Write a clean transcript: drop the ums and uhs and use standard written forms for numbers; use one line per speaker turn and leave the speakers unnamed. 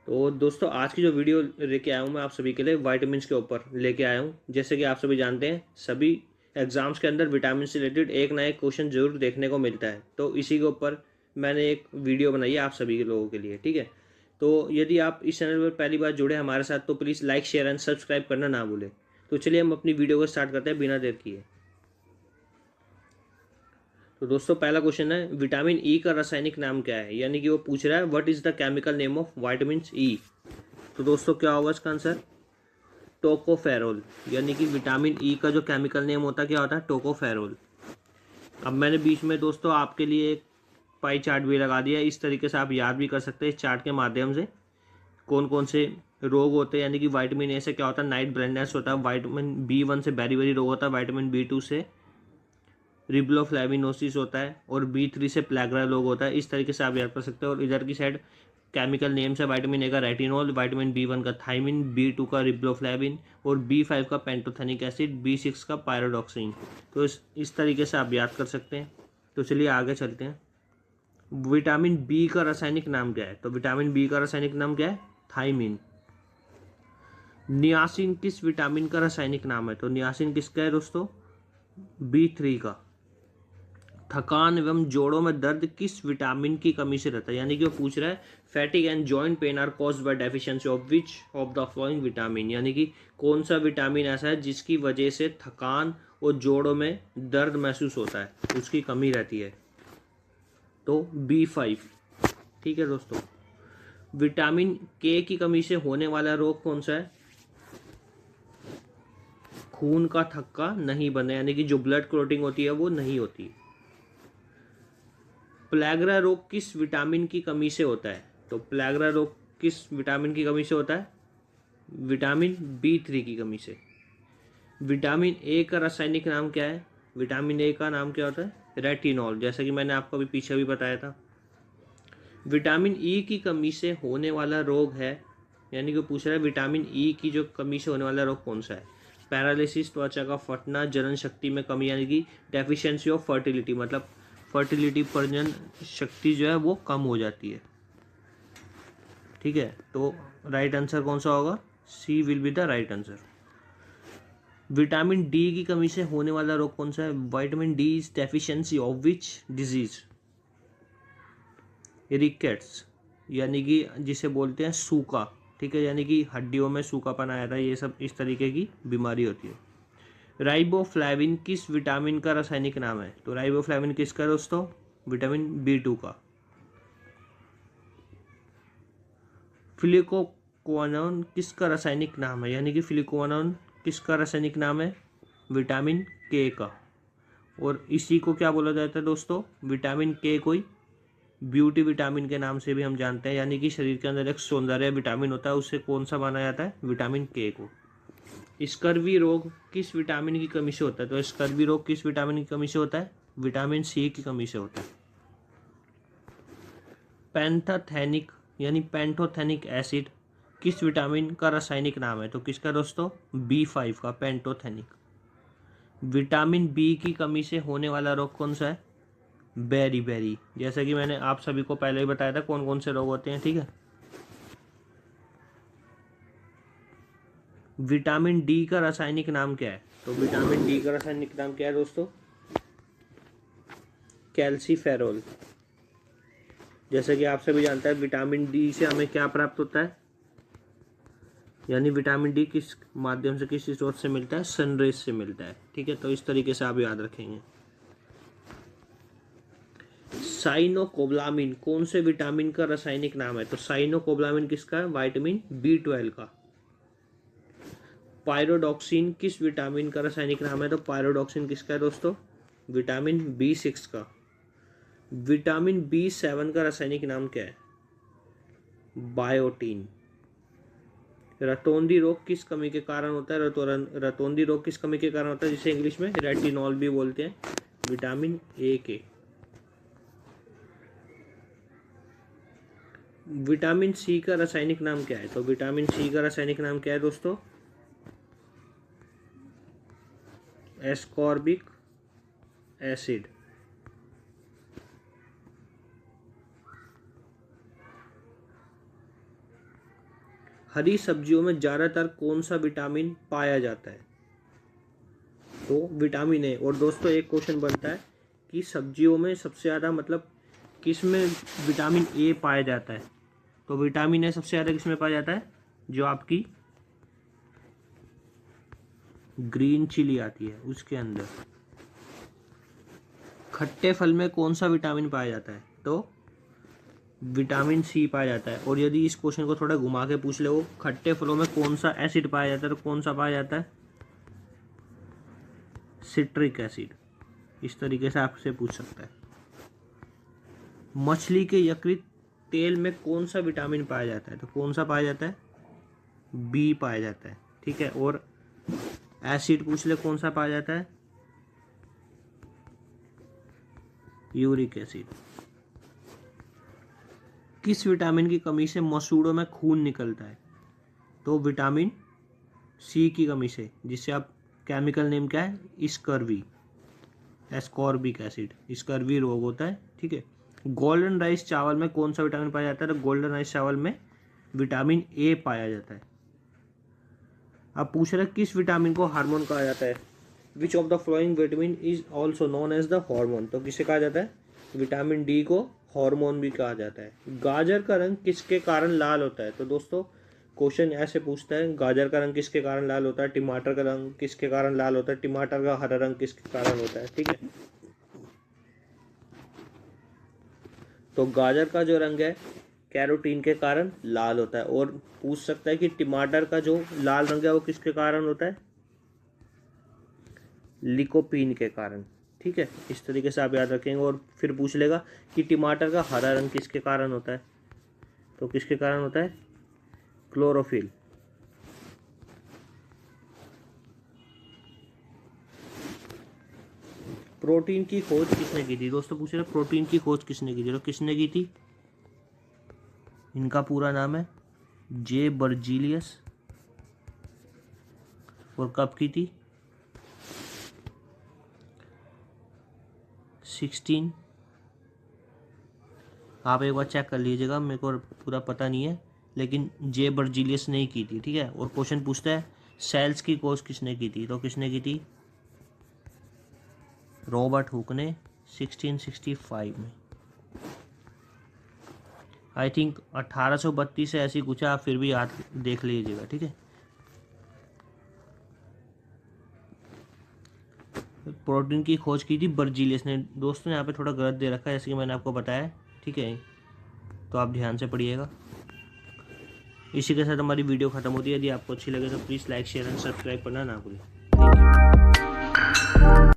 तो दोस्तों आज की जो वीडियो लेके आया हूँ मैं आप सभी के लिए विटामिन्स के ऊपर लेके आया हूँ। जैसे कि आप सभी जानते हैं सभी एग्जाम्स के अंदर विटामिन से रिलेटेड एक ना एक क्वेश्चन जरूर देखने को मिलता है। तो इसी के ऊपर मैंने एक वीडियो बनाई है आप सभी के लोगों के लिए। ठीक है, तो यदि आप इस चैनल पर पहली बार जुड़े हमारे साथ तो please like share and subscribe करना ना भूलें। तो चलिए हम अपनी वीडियो को स्टार्ट करते हैं बिना देर किए। तो दोस्तों पहला क्वेश्चन है विटामिन ई का रासायनिक नाम क्या है, यानी कि वो पूछ रहा है what is the chemical name of vitamin E. तो दोस्तों क्या होगा इसका आंसर, टोकोफेरोल। यानी कि विटामिन ई का जो केमिकल नेम होता है क्या होता है, टोकोफेरोल। अब मैंने बीच में दोस्तों आपके लिए एक पाई चार्ट भी लगा दिया है, इस तरीके से आप याद भी कर सकते हैं इस चार्ट के माध्यम से कौन कौन से रोग होते हैं। यानी कि विटामिन ए से क्या होता है, नाइट ब्लाइंडनेस होता है। विटामिन बी1 से बेरी रोग होता है। विटामिन बी2 से रिब्लोफ्लेविनोसिस होता है और बी3 से प्लेग्रा रोग होता है। इस तरीके से आप याद कर सकते हो। और इधर की साइड केमिकल नेम्स है विटामिन ए का रेटिनॉल, विटामिन बी1 का थायमिन, बी2 का रिब्लोफ्लेविन और बी5 का पेंटोथेनिक एसिड, बी6 का पायरोडॉक्सिन। तो इस तरीके से आप याद कर सकते हैं। तो चलिए आगे चलते हैं। विटामिन बी का रासायनिक नाम क्या है, तो विटामिन बी का रासायनिक नाम क्या है, थायमिन। नियासिन किस विटामिन का रासायनिक नाम है, तो नियासिन किसका है दोस्तों, बी3 का। थकान एवं जोड़ों में दर्द किस विटामिन की कमी से रहता है, यानी कि वो पूछ रहा है fatigue and joint pain are caused by deficiency of which of the following vitamin. यानी कि कौन सा विटामिन ऐसा है जिसकी वजह से थकान और जोड़ों में दर्द महसूस होता है, उसकी कमी रहती है। तो बी5। ठीक है दोस्तों। विटामिन के की कमी से होने वाला रोग कौन सा है, खून का थक्का नहीं बना, यानी कि जो ब्लड क्लॉटिंग होती है वो नहीं होती। प्लेग्रा रोग किस विटामिन की कमी से होता है, तो प्लेग्रा रोग किस विटामिन की कमी से होता है, विटामिन बी3 की कमी से। विटामिन ए का रासायनिक नाम क्या है, विटामिन ए का नाम क्या होता है, रेटिनॉल, जैसा कि मैंने आपको अभी पीछे भी बताया था। विटामिन ई की कमी से होने वाला रोग है, यानी कि पूछ रहा है विटामिन ई की जो कमी से होने वाला रोग कौन सा है, पैरालिसिस, त्वचा का फटना, जनन शक्ति में कमी, यानी कि डेफिशिएंसी ऑफ फर्टिलिटी, मतलब फर्टिलिटी प्रजनन शक्ति जो है वो कम हो जाती है। ठीक है, तो राइट आंसर कौन सा होगा, C will be the right answer. Vitamin D की कमी से होने वाला रोग कौन सा है, vitamin D is deficiency of which disease, rickets, यानी कि जिसे बोलते हैं सूखा। ठीक है, यानी कि हड्डियों में सूखापन आया था, ये सब इस तरीके की बीमारी होती है। राइबोफ्लेविन किस विटामिन का रासायनिक नाम है, तो राइबोफ्लेविन किसका दोस्तों, विटामिन बी2 का। फ्लिकोक्वानोन किसका रासायनिक नाम है, यानी कि फ्लिकोक्वानोन किसका रासायनिक नाम है, विटामिन के का। और इसी को क्या बोला जाता है दोस्तों, विटामिन के कोई ब्यूटी विटामिन के नाम से भी हम जानते हैं, यानी कि शरीर के अंदर एक सौंदर्य विटामिन होता है, उससे कौन सा माना जाता है, विटामिन के को। स्कर्वी रोग किस विटामिन की कमी से होता है, तो स्कर्वी रोग किस विटामिन की कमी से होता है, विटामिन सी की कमी से होता है। पैंथोथेनिक यानी पेंटोथेनिक एसिड किस विटामिन का रासायनिक नाम है, तो किसका दोस्तों, बी5 का, पेंटोथेनिक। विटामिन बी की कमी से होने वाला रोग कौन सा है, बेरी, जैसा कि मैंने आप सभी को पहले ही बताया था कौन कौन से रोग होते हैं। ठीक है, विटामिन डी का रासायनिक नाम क्या है, तो विटामिन डी का रासायनिक नाम क्या है दोस्तों, कैल्सीफेरोल। जैसे कि आप सभी जानते हैं विटामिन डी से हमें क्या प्राप्त होता है, यानी विटामिन डी किस माध्यम से, किस स्रोत से मिलता है, सनरेज से मिलता है। ठीक है, तो इस तरीके से आप याद रखेंगे। साइनोकोब्लामिन कौन से विटामिन का रासायनिक नाम है, तो साइनोकोब्लामिन किसका है, विटामिन बी12 का। पायरोडॉक्सिन किस विटामिन का रासायनिक नाम है, तो पायरोडॉक्सिन किसका है दोस्तों, विटामिन बी6 का। विटामिन बी7 का रासायनिक नाम क्या है, बायोटीन। रतौंधी रोग किस कमी के कारण होता है, रतौंधी रोग किस कमी के कारण होता है, जिसे इंग्लिश में रेटिनॉल भी बोलते हैं, विटामिन ए के। विटामिन सी का रासायनिक नाम क्या है, तो विटामिन सी का रासायनिक नाम क्या है दोस्तों, एस्कॉर्बिक एसिड। हरी सब्जियों में ज़्यादातर कौन सा विटामिन पाया जाता है? तो विटामिन ए। और दोस्तों एक क्वेश्चन बनता है कि सब्जियों में सबसे ज़्यादा मतलब किस में विटामिन ए पाया जाता है? तो विटामिन ए सबसे ज़्यादा किस में पाया जाता है? जो आपकी ग्रीन चिली आती है उसके अंदर। खट्टे फल में कौन सा विटामिन पाया जाता है? तो विटामिन सी पाया जाता है। और यदि इस क्वेश्चन को थोड़ा घुमा के पूछ ले, वो खट्टे फलों में कौन सा एसिड पाया जाता है, तो कौन सा पाया जाता है? Citric acid. इस तरीके से आपसे पूछ सकता है। मछली के यकृत तेल में कौन सा विटामिन पाया जाता है? तो कौन सा पाया जाता है? बी पाया जाता है। ठीक है। और एसिड पूछ ले कौन सा पाया जाता है? Uric acid. किस विटामिन की कमी से मसूड़ों में खून निकलता है? तो विटामिन सी की कमी से, जिससे आप केमिकल नेम क्या है? Scurvy, ascorbic acid. स्कर्वी रोग होता है। ठीक है। गोल्डन राइस चावल में कौन सा विटामिन पाया जाता है? तो गोल्डन राइस चावल में विटामिन ए पाया जाता है। अब पूछ रहे किस विटामिन को हार्मोन कहा जाता है? Which of the flowing vitamin is also known as the hormone? तो किसे कहा जाता है? विटामिन डी को हार्मोन भी कहा जाता है। गाजर का रंग किसके कारण लाल होता है? तो दोस्तों क्वेश्चन ऐसे पूछता है, गाजर का रंग किसके कारण लाल होता है? टमाटर का रंग किसके कारण लाल होता है? टमाटर का हरा रंग किसके कारण होता है? ठीक है। तो गाजर का जो रंग है कैरोटीन के कारण लाल होता है। और पूछ सकता है कि टमाटर का जो लाल रंग है वो किसके कारण होता है? लिकोपीन के कारण। ठीक है। इस तरीके से आप याद रखेंगे। और फिर पूछ लेगा कि टमाटर का हरा रंग किसके कारण होता है? तो किसके कारण होता है? क्लोरोफिल। प्रोटीन की खोज किसने की थी? दोस्तों पूछ रहे प्रोटीन की खोज किसने की थी? तो किसने की थी? इनका पूरा नाम है जे बर्जीलियस। और कब की थी? 16। आप एक बार चेक कर लीजिएगा, मेरे को पूरा पता नहीं है, लेकिन जे बर्जीलियस ने ही की थी। ठीक है। और क्वेश्चन पूछता है सेल्स की खोज किसने की थी? तो किसने की थी? रॉबर्ट हुक ने 1665 में। आई थिंक 1832 से ऐसी कुछ है, आप फिर भी याद देख लीजिएगा। ठीक है। प्रोटीन की खोज की थी बर्जीलियस ने। दोस्तों यहाँ पे थोड़ा गलत दे रखा है, जैसे कि मैंने आपको बताया। ठीक है। तो आप ध्यान से पढ़िएगा। इसी के साथ हमारी वीडियो खत्म होती है। यदि आपको अच्छी लगे तो please like share and subscribe करना ना भूलें। Thank you.